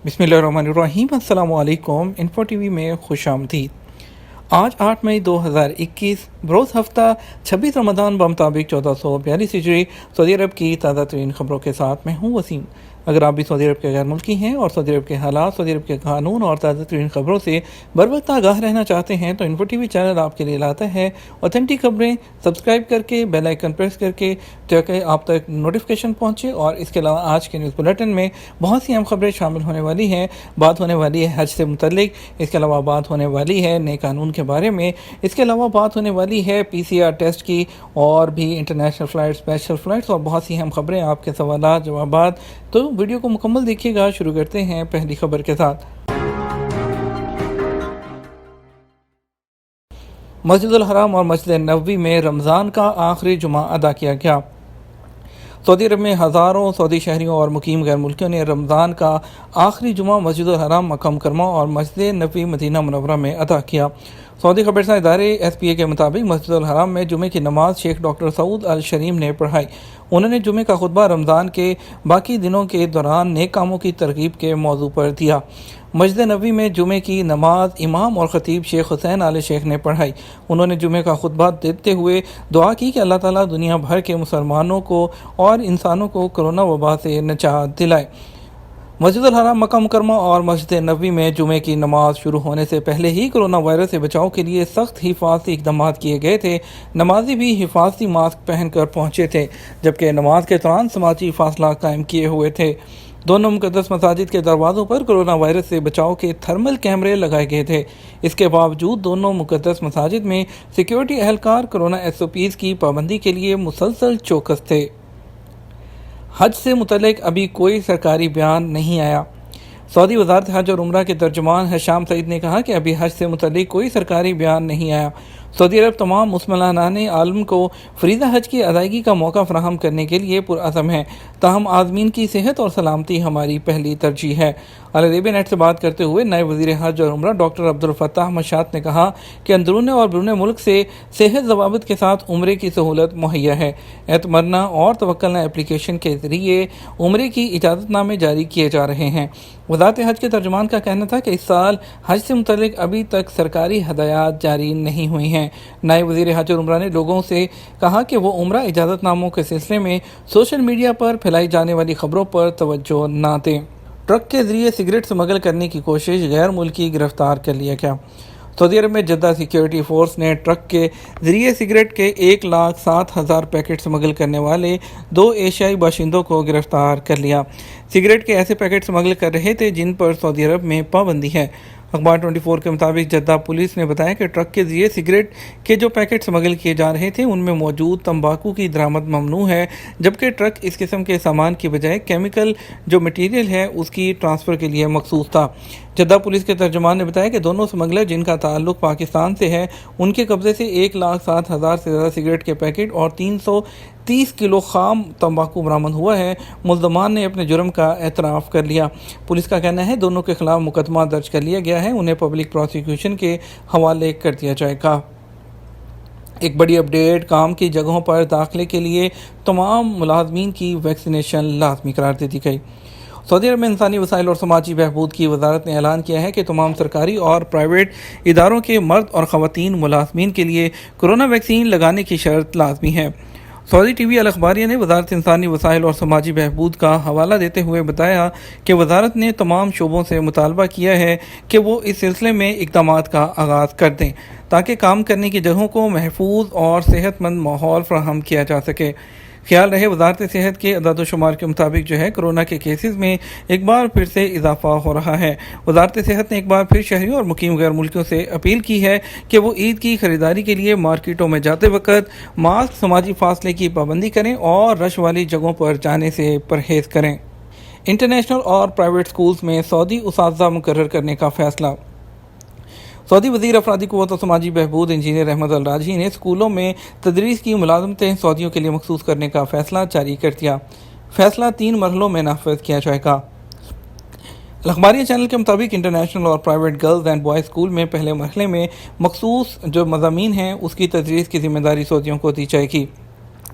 بسم اللہ الرحمن الرحیم۔ السلام علیکم۔ انفو ٹی وی میں خوش آمدید۔ آج 8 مئی 2021 بروز ہفتہ 26 رمضان بمطابق 1442 ہجری سعودی عرب کی تازہ ترین خبروں کے ساتھ میں ہوں وسیم۔ اگر آپ بھی سعودی عرب کے غیر ملکی ہیں اور سعودی عرب کے حالات، سعودی عرب کے قانون اور تازہ ترین خبروں سے بر وقت آگاہ رہنا چاہتے ہیں تو انفو ٹی وی چینل آپ کے لیے لاتا ہے اوتھینٹک خبریں سبسکرائب کر کے بیل آئیکن پریس کر کے تاکہ آپ تک نوٹیفیکیشن پہنچے۔ اور اس کے علاوہ آج کے نیوز بلیٹن میں بہت سی اہم خبریں شامل ہونے والی ہیں۔ بات ہونے والی ہے حج سے متعلق، اس کے علاوہ بات ہونے والی ہے نئے قانون کے بارے میں، اس کے علاوہ بات ہونے والی ہے PCR ٹیسٹ کی اور بھی انٹرنیشنل فلائٹ، اسپیشل فلائٹس اور بہت سی اہم خبریں، آپ کے سوالات جوابات۔ تو ویڈیو کو مکمل دیکھیے گا۔ شروع کرتے ہیں پہلی خبر کے ساتھ۔ مسجد الحرام اور مسجد نبوی میں رمضان کا آخری جمعہ ادا کیا گیا۔ سعودی عرب میں ہزاروں سعودی شہریوں اور مقیم غیر ملکیوں نے رمضان کا آخری جمعہ مسجد الحرام مکہ مکرمہ اور مسجد نبوی مدینہ منورہ میں ادا کیا۔ سعودی خبرساں ادارے SPA کے مطابق مسجد الحرام میں جمعے کی نماز شیخ ڈاکٹر سعود الشریم نے پڑھائی۔ انہوں نے جمعے کا خطبہ رمضان کے باقی دنوں کے دوران نیک کاموں کی ترغیب کے موضوع پر دیا۔ مسجد نبوی میں جمعے کی نماز امام اور خطیب شیخ حسین آل شیخ نے پڑھائی۔ انہوں نے جمعے کا خطبہ دیتے ہوئے دعا کی کہ اللہ تعالیٰ دنیا بھر کے مسلمانوں کو اور انسانوں کو کرونا وبا سے نجات دلائے۔ مسجد الحرام مکہ مکرمہ اور مسجد نبوی میں جمعے کی نماز شروع ہونے سے پہلے ہی کرونا وائرس سے بچاؤ کے لیے سخت حفاظتی اقدامات کیے گئے تھے۔ نمازی بھی حفاظتی ماسک پہن کر پہنچے تھے، جبکہ نماز کے دوران سماجی فاصلہ قائم کیے ہوئے تھے۔ دونوں مقدس مساجد کے دروازوں پر کرونا وائرس سے بچاؤ کے تھرمل کیمرے لگائے گئے تھے۔ اس کے باوجود دونوں مقدس مساجد میں سیکیورٹی اہلکار کرونا SOPs کی پابندی کے لیے مسلسل چوکس تھے۔ حج سے متعلق ابھی کوئی سرکاری بیان نہیں آیا۔ سعودی وزارت حج اور عمرہ کے ترجمان ہشام سعید نے کہا کہ ابھی حج سے متعلق کوئی سرکاری بیان نہیں آیا۔ سعودی عرب تمام مسلمان عالم کو فریضہ حج کی ادائیگی کا موقع فراہم کرنے کے لیے پرعزم ہے، تاہم عازمین کی صحت اور سلامتی ہماری پہلی ترجیح ہے۔ العربیہ نیٹ سے بات کرتے ہوئے نائب وزیر حج اور عمرہ ڈاکٹر عبدالفتاح مشات نے کہا کہ اندرون اور بیرون ملک سے صحت ضوابط کے ساتھ عمرے کی سہولت مہیا ہے۔ اعتمرنا اور توکلنا اپلیکیشن کے ذریعے عمرے کی اجازت نامے جاری کیے جا رہے ہیں۔ وزارت حج کے ترجمان کا کہنا تھا کہ اس سال حج سے متعلق ابھی تک سرکاری ہدایات جاری نہیں ہوئی ہیں۔ نائب وزیر حج اور عمرہ نے لوگوں سے کہا کہ وہ عمرہ اجازت ناموں کے سلسلے میں سوشل میڈیا پر پھیلائی جانے والی خبروں پر توجہ نہ دیں۔ ٹرک کے ذریعے سگریٹ سمگل کرنے کی کوشش، غیر ملکی گرفتار کر لیا گیا۔ سعودی عرب میں جدہ سیکیورٹی فورس نے ٹرک کے ذریعے سگریٹ کے 1,07,000 پیکٹ سمگل کرنے والے 2 ایشیائی باشندوں کو گرفتار کر لیا۔ سگریٹ کے ایسے پیکٹ سمگل کر رہے تھے جن پر سعودی عرب میں پابندی ہے۔ اخبار 24 کے مطابق جدہ پولیس نے بتایا کہ ٹرک کے ذریعے سگریٹ کے جو پیکٹ سمگل کیے جا رہے تھے ان میں موجود تمباکو کی درآمد ممنوع ہے، جبکہ ٹرک اس قسم کے سامان کی بجائے کیمیکل جو مٹیریل ہے اس کی ٹرانسفر کے لیے مخصوص تھا۔ جدہ پولیس کے ترجمان نے بتایا کہ دونوں سمگلر جن کا تعلق پاکستان سے ہے، ان کے قبضے سے 1,07,000 سے زیادہ سگریٹ کے پیکٹ اور 330 کلو خام تمباکو برآمد ہوا ہے۔ ملزمان نے اپنے جرم کا اعتراف کر لیا۔ پولیس کا کہنا ہے دونوں کے خلاف مقدمہ درج کر لیا گیا ہے، انہیں پبلک پروسیکیوشن کے حوالے کر دیا جائے گا۔ ایک بڑی اپڈیٹ، کام کی جگہوں پر داخلے کے لیے تمام ملازمین کی ویکسینیشن لازمی قرار دے دی گئی۔ سعودی عرب میں انسانی وسائل اور سماجی بہبود کی وزارت نے اعلان کیا ہے کہ تمام سرکاری اور پرائیویٹ اداروں کے مرد اور خواتین ملازمین کے لیے کرونا ویکسین لگانے کی شرط لازمی ہے۔ سعودی ٹی وی الاخباریہ نے وزارت انسانی وسائل اور سماجی بہبود کا حوالہ دیتے ہوئے بتایا کہ وزارت نے تمام شعبوں سے مطالبہ کیا ہے کہ وہ اس سلسلے میں اقدامات کا آغاز کر دیں تاکہ کام کرنے کی جگہوں کو محفوظ اور صحت مند ماحول فراہم کیا جا سکے۔ خیال رہے وزارت صحت کے اعداد و شمار کے مطابق کرونا کے کیسز میں ایک بار پھر سے اضافہ ہو رہا ہے۔ وزارت صحت نے ایک بار پھر شہریوں اور مقیم غیر ملکیوں سے اپیل کی ہے کہ وہ عید کی خریداری کے لیے مارکیٹوں میں جاتے وقت ماسک، سماجی فاصلے کی پابندی کریں اور رش والی جگہوں پر جانے سے پرہیز کریں۔ انٹرنیشنل اور پرائیویٹ سکولز میں سعودی اساتذہ مقرر کرنے کا فیصلہ۔ سعودی وزیر افرادی قوت و سماجی بہبود انجینئر احمد الراجحی نے اسکولوں میں تدریس کی ملازمتیں سعودیوں کے لیے مخصوص کرنے کا فیصلہ جاری کر دیا۔ فیصلہ 3 مرحلوں میں نافذ کیا جائے گا۔ الاخباریہ چینل کے مطابق انٹرنیشنل اور private girls and boys school میں پہلے مرحلے میں مخصوص جو مضامین ہیں اس کی تدریس کی ذمہ داری سعودیوں کو دی جائے گی۔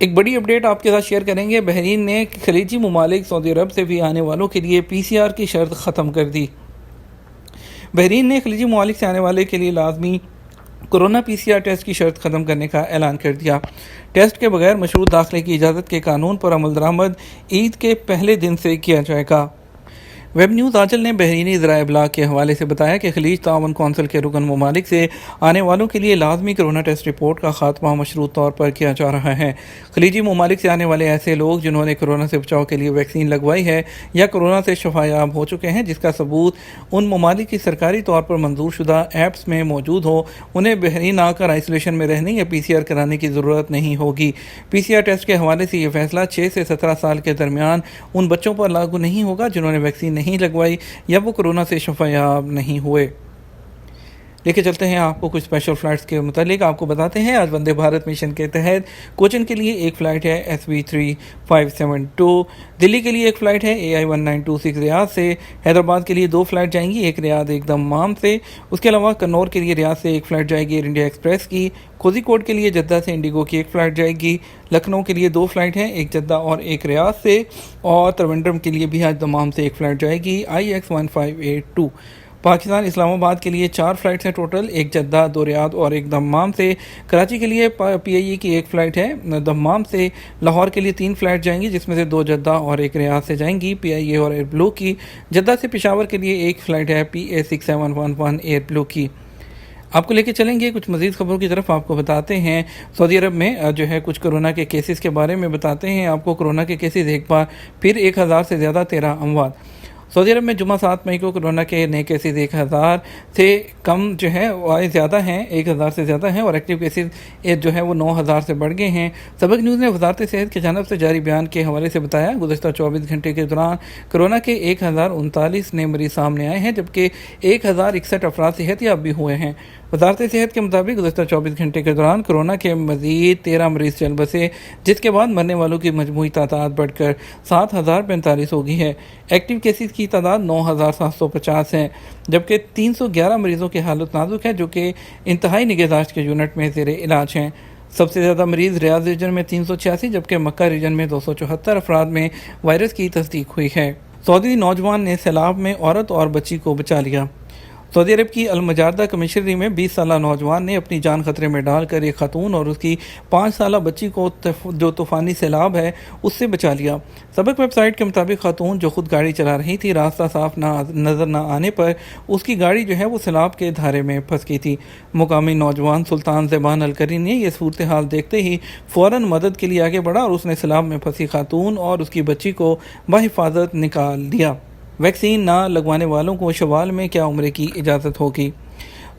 ایک بڑی اپڈیٹ آپ کے ساتھ شیئر کریں گے۔ بحرین نے خلیجی ممالک سعودی عرب سے بھی آنے والوں کے لیے PCR کی شرط ختم کر دی۔ بحرین نے خلیجی ممالک سے آنے والے کے لیے لازمی کورونا PCR ٹیسٹ کی شرط ختم کرنے کا اعلان کر دیا۔ ٹیسٹ کے بغیر مشروط داخلے کی اجازت کے قانون پر عمل درآمد عید کے پہلے دن سے کیا جائے گا۔ ویب نیوز آنچل نے بحرینی ذرائع ابلاغ کے حوالے سے بتایا کہ خلیج تعاون کونسل کے رکن ممالک سے آنے والوں کے لیے لازمی کورونا ٹیسٹ رپورٹ کا خاتمہ مشروط طور پر کیا جا رہا ہے۔ خلیجی ممالک سے آنے والے ایسے لوگ جنہوں نے کورونا سے بچاؤ کے لیے ویکسین لگوائی ہے یا کورونا سے شفا یاب ہو چکے ہیں جس کا ثبوت ان ممالک کی سرکاری طور پر منظور شدہ ایپس میں موجود ہو، انہیں بحرین آ کر آئسولیشن میں رہنے یا PCR کرانے کی ضرورت نہیں ہوگی۔ PCR ٹیسٹ کے حوالے سے یہ فیصلہ 6 سے 17 سال کے درمیان ان بچوں پر لاگو نہیں ہوگا جنہوں نے ویکسین نہیں لگوائی یا وہ کورونا سے شفا یاب نہیں ہوئے۔ لے کے چلتے ہیں آپ کو کچھ اسپیشل فلائٹس کے متعلق۔ آپ کو بتاتے ہیں آج وندے بھارت مشن کے تحت کوچن کے لیے ایک فلائٹ ہے SV3572، دلی کے لیے ایک فلائٹ ہے AI1926 ریاض سے، حیدرآباد کے لیے 2 فلائٹ جائیں گی، ایک ریاض ایک دمام سے، اس کے علاوہ کنور کے لیے ریاض سے ایک فلائٹ جائے گی ایئر انڈیا ایکسپریس کی، کوزی کوڈ کے لیے جدہ سے انڈیگو کی ایک فلائٹ جائے گی، لکھنؤ کے لیے 2 فلائٹ ہیں، ایک جدہ اور ایک ریاض سے، اور تروندرم کے لیے بھی آج دمام سے ایک فلائٹ جائے گی IX1582۔ پاکستان اسلام آباد کے لیے 4 فلائٹس ہیں ٹوٹل، ایک جدہ، 2 ریاض اور ایک دمام سے۔ کراچی کے لیے PIE کی ایک فلائٹ ہے دمام سے۔ لاہور کے لیے 3 فلائٹ جائیں گی جس میں سے 2 جدہ اور ایک ریاض سے جائیں گی PIE اور ایئر بلو کی۔ جدہ سے پشاور کے لیے ایک فلائٹ ہے PA6711 ایئر بلو کی۔ آپ کو لے کے چلیں گے کچھ مزید خبروں کی طرف۔ آپ کو بتاتے ہیں سعودی عرب میں جو ہے کچھ کورونا کے کیسز کے بارے میں بتاتے ہیں آپ کو۔ کورونا کے کیسز ایک بار پھر 1000 سے زیادہ 13 اموات۔ سعودی عرب میں جمعہ 7 مئی کو کورونا کے نئے کیسز 1000 سے کم جو ہے زیادہ ہیں، 1000 سے زیادہ ہیں، اور ایکٹیو کیسز جو ہے وہ 9000 سے بڑھ گئے ہیں۔ سبق نیوز نے وزارت صحت کی جانب سے جاری بیان کے حوالے سے بتایا گزشتہ 24 گھنٹے کے دوران کورونا کے 1039 نئے مریض سامنے آئے ہیں جبکہ 1061 افراد صحت یاب بھی ہوئے ہیں۔ وزارت صحت کے مطابق گزشتہ 24 گھنٹے کے دوران کورونا کے مزید 13 مریض چل بسے جس کے بعد مرنے والوں کی مجموعی تعداد بڑھ کر 7045 ہو گئی ہے۔ ایکٹیو کیسز کی تعداد 9750 ہے جبکہ 311 مریضوں کی حالت نازک ہے جو کہ انتہائی نگہداشت کے یونٹ میں زیر علاج ہیں۔ سب سے زیادہ مریض ریاض ریجن میں 386 جبکہ مکہ ریجن میں 274 افراد میں وائرس کی تصدیق ہوئی ہے۔ سعودی نوجوان نے سیلاب میں عورت اور بچی کو بچا لیا۔ سعودی عرب کی المجاردہ کمشنری میں 20 سالہ نوجوان نے اپنی جان خطرے میں ڈال کر ایک خاتون اور اس کی 5 سالہ بچی کو جو طوفانی سیلاب ہے اس سے بچا لیا۔ سبق ویب سائٹ کے مطابق خاتون جو خود گاڑی چلا رہی تھی، راستہ صاف نظر نہ آنے پر اس کی گاڑی جو ہے وہ سیلاب کے دھارے میں پھنس گئی تھی۔ مقامی نوجوان سلطان زبان الکری نے یہ صورتحال دیکھتے ہی فوراً مدد کے لیے آگے بڑھا اور اس نے سیلاب میں پھنسی خاتون اور اس کی بچی کو بحفاظت نکال دیا۔ ویکسین نہ لگوانے والوں کو شوال میں کیا عمرے کی اجازت ہوگی؟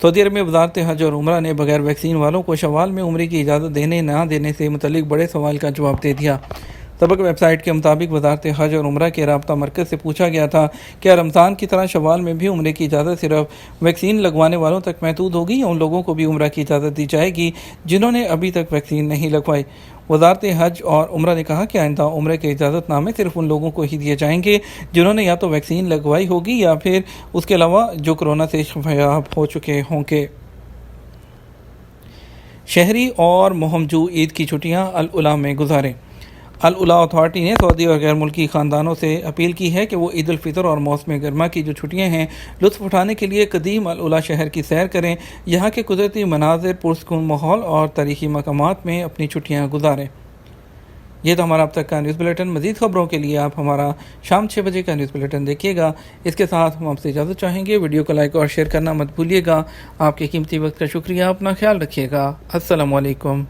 سعودی عرب میں وزارت حج اور عمرہ نے بغیر ویکسین والوں کو شوال میں عمرے کی اجازت دینے نہ دینے سے متعلق بڑے سوال کا جواب دے دیا۔ سبق ویب سائٹ کے مطابق وزارت حج اور عمرہ کے رابطہ مرکز سے پوچھا گیا تھا کہ رمضان کی طرح شوال میں بھی عمرے کی اجازت صرف ویکسین لگوانے والوں تک محدود ہوگی یا ان لوگوں کو بھی عمرہ کی اجازت دی جائے گی جنہوں نے ابھی تک ویکسین نہیں لگوائی۔ وزارت حج اور عمرہ نے کہا کہ آئندہ عمرے کے اجازت نامے صرف ان لوگوں کو ہی دیے جائیں گے جنہوں نے یا تو ویکسین لگوائی ہوگی یا پھر اس کے علاوہ جو کورونا سے شفا یاب ہو چکے ہوں گے۔ شہری اور مہم جو عید کی چھٹیاں الاولیٰ میں گزاریں۔ الاولیٰ اتھارٹی نے سعودی اور غیر ملکی خاندانوں سے اپیل کی ہے کہ وہ عید الفطر اور موسم گرما کی جو چھٹیاں ہیں لطف اٹھانے کے لیے قدیم الاولیٰ شہر کی سیر کریں، یہاں کے قدرتی مناظر، پرسکون ماحول اور تاریخی مقامات میں اپنی چھٹیاں گزاریں۔ یہ تو ہمارا اب تک کا نیوز بلیٹن۔ مزید خبروں کے لیے آپ ہمارا شام 6 بجے کا نیوز بلیٹن دیکھیے گا۔ اس کے ساتھ ہم آپ سے اجازت چاہیں گے، ویڈیو کو لائک اور شیئر کرنا مت بھولیے گا۔ آپ کے قیمتی وقت کا شکریہ، اپنا خیال رکھیے گا۔ السلام علیکم۔